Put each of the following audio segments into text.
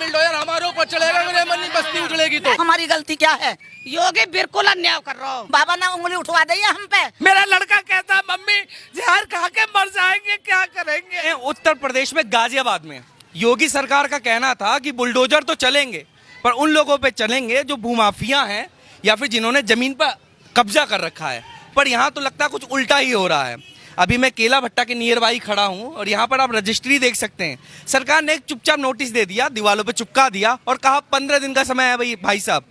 Bulldozer हमारे ऊपर चलेगा, मेरे मन बस्ती उजड़ेगी तो हमारी गलती क्या है? योगी बिल्कुल अन्याय कर रहा हो। बाबा ने उंगली उठवा दी है हम पे। मेरा लड़का कहता मम्मी जहर खा के मर जाएंगे, क्या करेंगे। उत्तर प्रदेश में गाजियाबाद में योगी सरकार का कहना था कि बुलडोजर तो चलेंगे पर उन लोगों पे चलेंगे जो भूमाफिया हैं या फिर जिन्होंने जमीन पर कब्जा कर रखा है। पर यहाँ तो लगता है कुछ उल्टा ही हो रहा है। अभी मैं केला भट्टा के नियर बाई खड़ा हूँ और यहाँ पर आप रजिस्ट्री देख सकते हैं। सरकार ने एक चुपचाप नोटिस दे दिया, दीवारों पे चिपका दिया और कहा 15 दिन का समय है भाई साहब,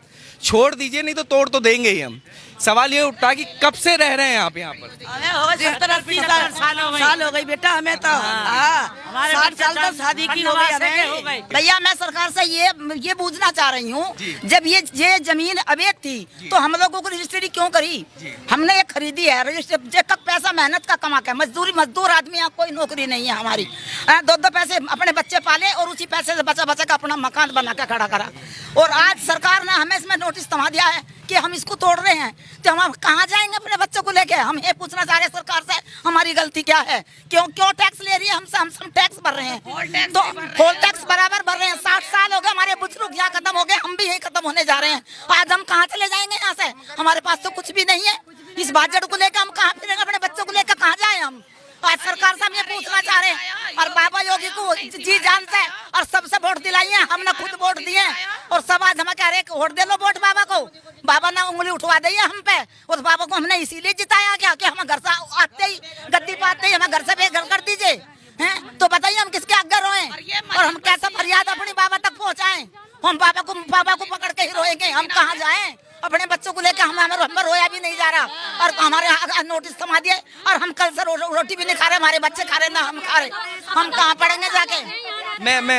छोड़ दीजिए नहीं तो तोड़ तो देंगे ही हम। सवाल ये उठता है कि कब से रह रहे हैं आप यहाँ पर? हमें हो गए 70-80 साल हो गई बेटा, हमें तो 60 साल तक शादी की हो गई। भैया मैं सरकार से ये पूछना चाह रही हूँ, जब ये जमीन अवैध थी तो हम लोगों को रजिस्ट्री क्यों करी? हमने ये खरीदी है, रजिस्ट्री का पैसा मेहनत का कमा के मजदूर आदमी, यहाँ कोई नौकरी नहीं है हमारी। 2 पैसे अपने बच्चे पाले और उसी पैसे से बचा का अपना मकान बना के खड़ा करा। और आज सरकार ने हमें इसमें नोटिस थमा दिया है कि हम इसको तोड़ रहे हैं, तो हम कहाँ जाएंगे अपने बच्चों को लेके? हम ये पूछना चाह रहे हैं सरकार से, हमारी गलती क्या है? क्यों टैक्स ले रही है हमसे? हम टैक्स भर रहे हैं, तो होल टैक्स बराबर भर रहे हैं। 60 साल हो गए, हमारे बुजुर्ग यहाँ खत्म हो गए, हम भी यही खत्म होने जा रहे हैं। आज हम कहाँ चले जाएंगे यहाँ से? हमारे पास तो कुछ भी नहीं है। इस बाजट को लेकर हम कहाँ फिरेंगे? अपने बच्चों को लेकर कहाँ जाए हम? आज सरकार से हम ये पूछना चाह रहे हैं। और बाबा योगी को जी जान से और सबसे वोट दिलाई है, हमने खुद वोट दिए और सब आज हमें कह रहे हैं वोट दे लो वोट बाबा को। बाबा ने उंगली उठवा दी है हम पे। उस बाबा को हमने इसीलिए जिताया क्या कि हम घर से आते ही गद्दी पे आते ही हमें घर से बेघर कर दीजिए हैं? तो बताइए हम किसके आगे रोएं और हम कैसा फरियाद अपनी बाबा तक पहुँचाएं? हम बाबा को पकड़ के ही रोएंगे। हम कहाँ जाएं? अपने बच्चों को लेकर हम रोया भी नहीं जा रहा और हमारे नोटिस थमा दिए और हम कल से रोटी भी नहीं खा रहे, हमारे बच्चे खा रहे ना हम खा रहे। हम कहाँ पढ़ेंगे जाके?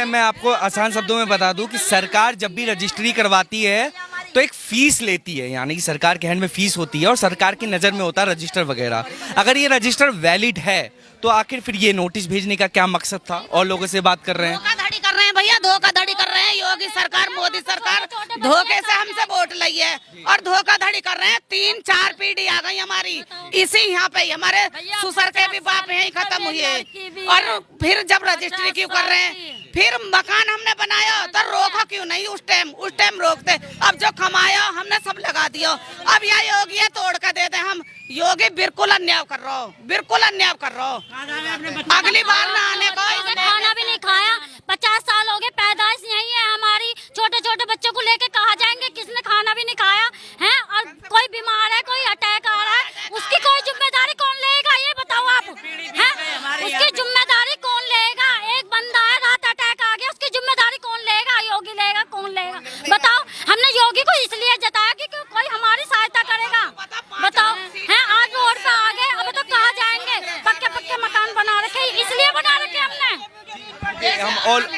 मैं आपको आसान शब्दों में बता दूं कि सरकार जब भी रजिस्ट्री करवाती है तो एक फीस लेती है, यानी कि सरकार के हैंड में फीस होती है और सरकार की नज़र में होता है रजिस्टर वगैरह। अगर ये रजिस्टर वैलिड है तो आखिर फिर ये नोटिस भेजने का क्या मकसद था? और लोगों से बात कर रहे हैं, धोखाधड़ी कर रहे हैं भैया, धोखाधड़ी कर रहे हैं। योगी सरकार, मोदी सरकार धोखे से हमसे वोट ली है और धोखाधड़ी कर रहे हैं। 3-4 पीढ़ी आ गई हमारी इसी यहाँ पे। हमारे ससुर के भी बाप यहीं खत्म हुए और फिर जब रजिस्ट्री क्यों कर रहे हैं? फिर मकान हमने बनाया तो रोका क्यों नहीं? उस टाइम रोकते। अब जो कमाया हमने सब लगा दिया। अब यह योगी है तोड़ कर देते हम। योगी बिल्कुल अन्याय कर रहा हो, बिल्कुल अन्याय कर रहा हो। अगली बार ना आने को। खाना भी नहीं खाया, 50 साल हो गए, पैदाइश यही है हमारी। छोटे छोटे बच्चों को लेके कहाँ जाएंगे? किसने खाना भी नहीं खाया है? और कोई बीमार है, कोई अटैक आ रहा है, उसकी कोई जिम्मेदारी कौन लेगा? ये बताओ आप, है उसकी जिम्मेदारी कौन लेगा? एक बंदा है, रात अटैक आ गया, उसकी जिम्मेदारी कौन लेगा? योगी लेगा? कौन लेगा? बताओ। हमने योगी को इसलिए जताया कि कोई हमारी सहायता करेगा। बताओ है, आज रोड पे आ गए, अब तो कहाँ जाएंगे? पक्के मकान बना रखे, इसलिए बना रखे हमने। हम और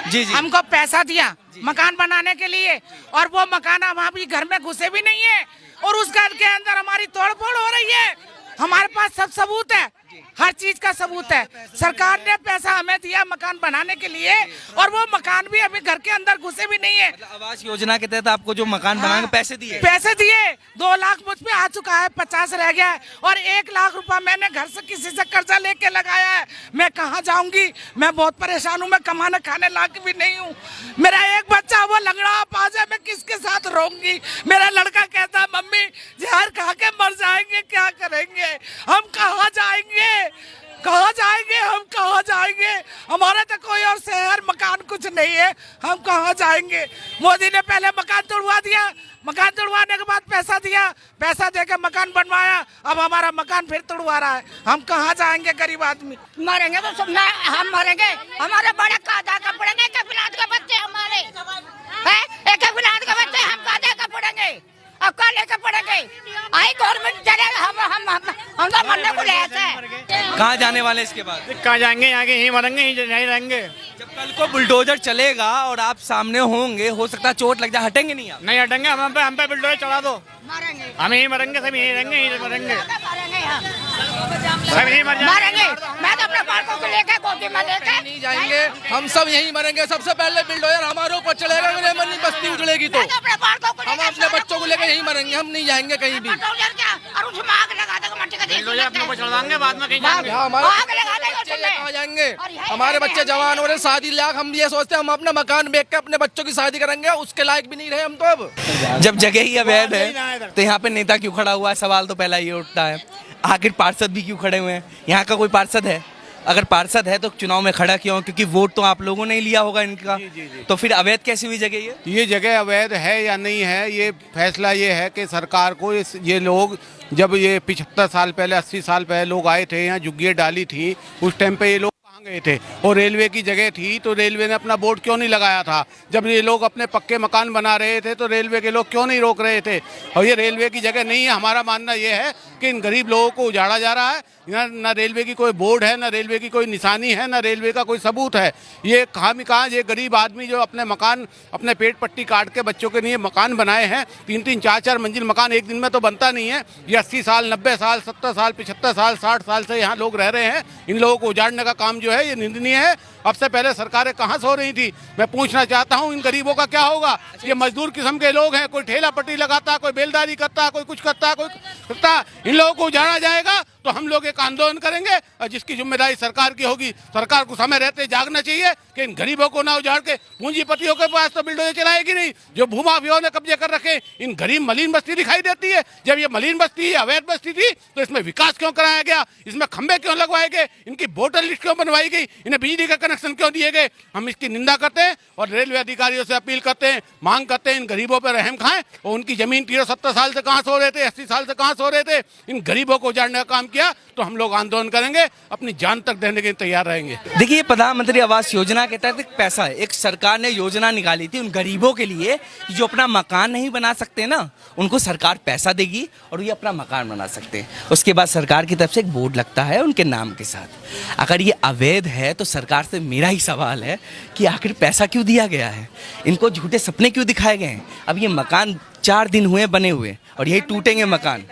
जी हमको पैसा दिया मकान बनाने के लिए और वो मकान हम अभी घर में घुसे भी नहीं है और उस घर के अंदर हमारी तोड़फोड़ हो रही है। हमारे पास सब सबूत है, हर चीज का सबूत है। सरकार ने पैसा हमें दिया मकान बनाने के लिए और वो मकान भी अभी घर के अंदर घुसे भी नहीं है। आवास योजना के तहत आपको जो मकान बनाने के पैसे दिए 2 लाख मुझ पे आ चुका है, 50 रह गया है और 1 लाख रुपया मैंने घर से किसी से कर्जा लेके लगाया है। मैं कहाँ जाऊंगी? मैं बहुत परेशान हूँ, मैं कमाने खाने लायक भी नहीं हूँ। मेरा एक बच्चा वो लंगड़ा पा जाए, मैं किसके साथ रहूंगी? मेरा लड़का कहता मम्मी जहर खा के मर जाएंगे, क्या करेंगे? हम कहाँ जाएंगे? कहाँ जाएंगे? हम कहाँ जाएंगे? हमारा तो कोई और शहर मकान कुछ नहीं है, हम कहाँ जाएंगे? मोदी ने पहले मकान तोड़वा दिया, मकान तोड़वाने के बाद पैसा दिया, पैसा देके मकान बनवाया, अब हमारा मकान फिर तोड़वा रहा है। हम कहाँ जाएंगे गरीब आदमी? मरेंगे तो सब ना, हम मरेंगे, हमारे बड़े कादा का पड़ेंगे, कपिलाद के बच्चे हमारे हैं, एक कपिलाद के बच्चे हम कादा का पड़ेंगे, अब कल लेकर पड़ेंगे। आई गवर्नमेंट चलेगा, हम तो मरने को लेते हैं। कहाँ जाने वाले इसके बाद? कहाँ जाएंगे? यहाँ के यहीं मरेंगे, यहीं रहेंगे। जब कल को बुलडोजर चलेगा और आप सामने होंगे, हो सकता है चोट लग जाए, हटेंगे नहीं आप? नहीं हटेंगे, हम पे बुलडोजर चढ़ा दो, हम यहीं मरेंगे, सब यहीं रहेंगे, यहीं मरेंगे, सब यहीं मरेंगे। मैं तो अपने बालकों को लेकर गोदी में लेकर नहीं जाएंगे, हम सब यहीं मरेंगे। सबसे पहले बिल्डोजर हमारे ऊपर चलेगा, मेरे मन बस्ती उजड़ेगी तो हम अपने बच्चों को लेकर यहीं मरेंगे, हम नहीं जाएंगे कहीं भी। बुलडोजर अपने ऊपर चढ़ा देंगे, बाद में कहीं हाँ, बच्चे ये कहाँ जाएंगे? हमारे बच्चे जवान हो रहे, शादी लायक, हम ये सोचते हैं हम अपना मकान बेच के अपने बच्चों की शादी करेंगे, उसके लायक भी नहीं रहे हम तो अब। जब जगह ही अवैध है तो यहाँ पे नेता क्यों खड़ा हुआ है? सवाल तो पहला ये उठता है। आखिर पार्षद भी क्यों खड़े हुए हैं? यहाँ का कोई पार्षद है? अगर पार्षद है तो चुनाव में खड़ा क्यों? क्योंकि वोट तो आप लोगों ने ही लिया होगा इनका। तो फिर अवैध कैसी हुई जगह ये जगह अवैध है या नहीं है, ये फैसला ये है कि सरकार को ये लोग जब ये 75 साल पहले 80 साल पहले लोग आए थे, यहाँ झुग्गियाँ डाली थी, उस टाइम पे ये लोग कहाँ गए थे? और रेलवे की जगह थी तो रेलवे ने अपना बोर्ड क्यों नहीं लगाया था? जब ये लोग अपने पक्के मकान बना रहे थे तो रेलवे के लोग क्यों नहीं रोक रहे थे? और ये रेलवे की जगह नहीं है। हमारा मानना ये है कि इन गरीब लोगों को उजाड़ा जा रहा है। यहाँ ना रेलवे की कोई बोर्ड है, ना रेलवे की कोई निशानी है, ना रेलवे का कोई सबूत है। ये कहाँ ये गरीब आदमी जो अपने मकान अपने पेट पट्टी काट के बच्चों के लिए मकान बनाए हैं, 3-3 4-4 मंजिल मकान एक दिन में तो बनता नहीं है। ये 80 साल 90 साल 70 साल 75 साल 60 साल से यहाँ लोग रह रहे हैं। इन लोगों को उजाड़ने का काम जो है ये निंदनीय है। अब से पहले सरकारें कहाँ सो रही थी? मैं पूछना चाहता हूँ इन गरीबों का क्या होगा? ये मजदूर किस्म के लोग हैं, कोई ठेला पट्टी लगाता, कोई बेलदारी करता, कोई कुछ करता, कोई करता। इन लोगों को उजाड़ा जाएगा तो हम लोग एक आंदोलन करेंगे और जिसकी जिम्मेदारी सरकार की होगी। सरकार को समय रहते जागना चाहिए कि इन गरीबों को ना उजाड़ के पूंजीपतियों के पास तो बिल्डोजर चलाएगी नहीं। जो भूमाफियाओं ने कब्जे कर रखे, इन गरीब मलिन बस्ती दिखाई देती है। जब ये मलिन बस्ती अवैध बस्ती थी तो इसमें विकास क्यों कराया गया? इसमें खंभे क्यों लगवाए गए? इनकी वोटर लिस्ट क्यों बनवाई गई? इन्हें बिजली का कनेक्शन क्यों दिए गए? हम इसकी निंदा करते हैं और रेलवे अधिकारियों से अपील करते हैं, मांग करते हैं इन गरीबों पर रहम खाएं। और उनकी जमीन 70 साल से कहाँ सो रहे थे, 80 साल से कहाँ सो रहे थे? इन गरीबों को उजाड़ने का काम किया तो हम लोग आंदोलन करेंगे, अपनी जान तक देने के लिए तैयार रहेंगे। देखिए, प्रधानमंत्री आवास योजना के तहत एक पैसा है, एक सरकार ने योजना निकाली थी उन गरीबों के लिए जो अपना मकान नहीं बना सकते ना, उनको सरकार पैसा देगी और ये अपना मकान बना सकते हैं। उसके बाद सरकार की तरफ से एक बोर्ड लगता है उनके नाम के साथ। अगर ये अवैध है तो सरकार से मेरा ही सवाल है कि आखिर पैसा क्यों दिया गया है? इनको झूठे सपने क्यों दिखाए गए हैं? अब ये मकान 4 दिन हुए बने हुए और यही टूटेंगे मकान,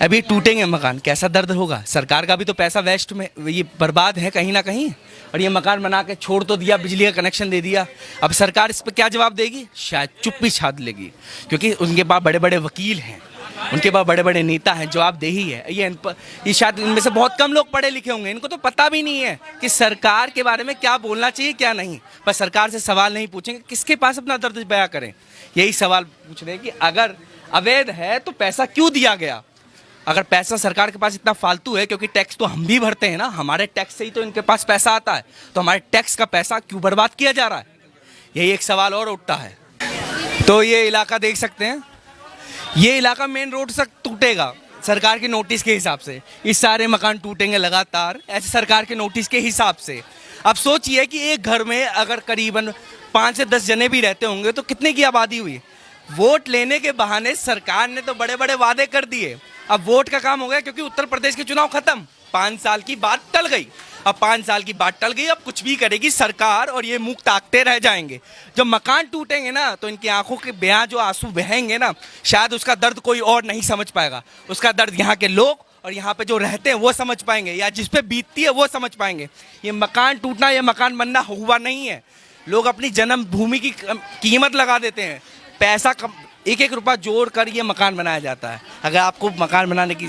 अभी टूटेंगे मकान। कैसा दर्द होगा? सरकार का भी तो पैसा वेस्ट में ये बर्बाद है कहीं ना कहीं। और ये मकान बना के छोड़ तो दिया, बिजली का कनेक्शन दे दिया। अब सरकार इस पर क्या जवाब देगी? शायद चुप्पी छाड़ लेगी, क्योंकि उनके पास बड़े बड़े वकील हैं, उनके पास बड़े बड़े नेता हैं, जवाबदेही है। ये शायद इनमें से बहुत कम लोग पढ़े लिखे होंगे, इनको तो पता भी नहीं है कि सरकार के बारे में क्या बोलना चाहिए क्या नहीं। पर सरकार से सवाल नहीं पूछेंगे, किसके पास अपना दर्द बयां करें? यही सवाल पूछ रहे हैं कि अगर अवैध है तो पैसा क्यों दिया गया? अगर पैसा सरकार के पास इतना फालतू है, क्योंकि टैक्स तो हम भी भरते हैं ना, हमारे टैक्स से ही तो इनके पास पैसा आता है, तो हमारे टैक्स का पैसा क्यों बर्बाद किया जा रहा है? यही एक सवाल और उठता है। तो ये इलाका देख सकते हैं, ये इलाका मेन रोड तक टूटेगा सरकार के नोटिस के हिसाब से। इस सारे मकान टूटेंगे लगातार ऐसे सरकार के नोटिस के हिसाब से। अब सोचिए कि एक घर में अगर करीबन 5 से 10 जने भी रहते होंगे तो कितने की आबादी हुई? वोट लेने के बहाने सरकार ने तो बड़े बड़े वादे कर दिए। अब वोट का काम हो गया, क्योंकि उत्तर प्रदेश के चुनाव खत्म, 5 साल की बात टल गई। अब 5 साल की बात टल गई, अब कुछ भी करेगी सरकार और ये मुंह ताकते रह जाएंगे। जब मकान टूटेंगे ना तो इनकी आंखों के बयां जो आंसू बहेंगे ना, शायद उसका दर्द कोई और नहीं समझ पाएगा। उसका दर्द यहाँ के लोग और यहाँ पे जो रहते हैं वो समझ पाएंगे, या जिस पे बीतती है वो समझ पाएंगे। ये मकान टूटना, ये मकान बनना हुआ नहीं है। लोग अपनी जन्मभूमि की कीमत लगा देते हैं, पैसा एक एक रुपया जोड़ कर ये मकान बनाया जाता है। अगर आपको मकान बनाने की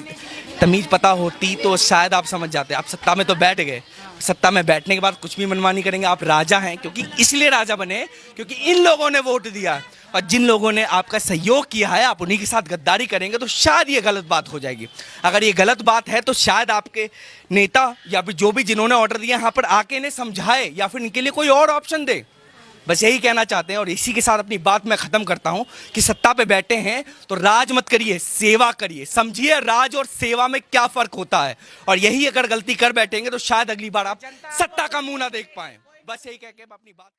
तमीज़ पता होती तो शायद आप समझ जाते। आप सत्ता में तो बैठ गए, सत्ता में बैठने के बाद कुछ भी मनमानी करेंगे। आप राजा हैं, क्योंकि इसलिए राजा बने क्योंकि इन लोगों ने वोट दिया, और जिन लोगों ने आपका सहयोग किया है आप उन्हीं के साथ गद्दारी करेंगे तो शायद ये गलत बात हो जाएगी। अगर ये गलत बात है तो शायद आपके नेता या फिर जो भी जिन्होंने ऑर्डर दिया यहाँ पर आके इन्हें समझाए या फिर इनके लिए कोई और ऑप्शन दे। बस यही कहना चाहते हैं और इसी के साथ अपनी बात मैं खत्म करता हूं कि सत्ता पे बैठे हैं तो राज मत करिए, सेवा करिए। समझिए राज और सेवा में क्या फर्क होता है, और यही अगर गलती कर बैठेंगे तो शायद अगली बार आप सत्ता का मुंह ना देख पाएं। बस यही कह के अपनी बात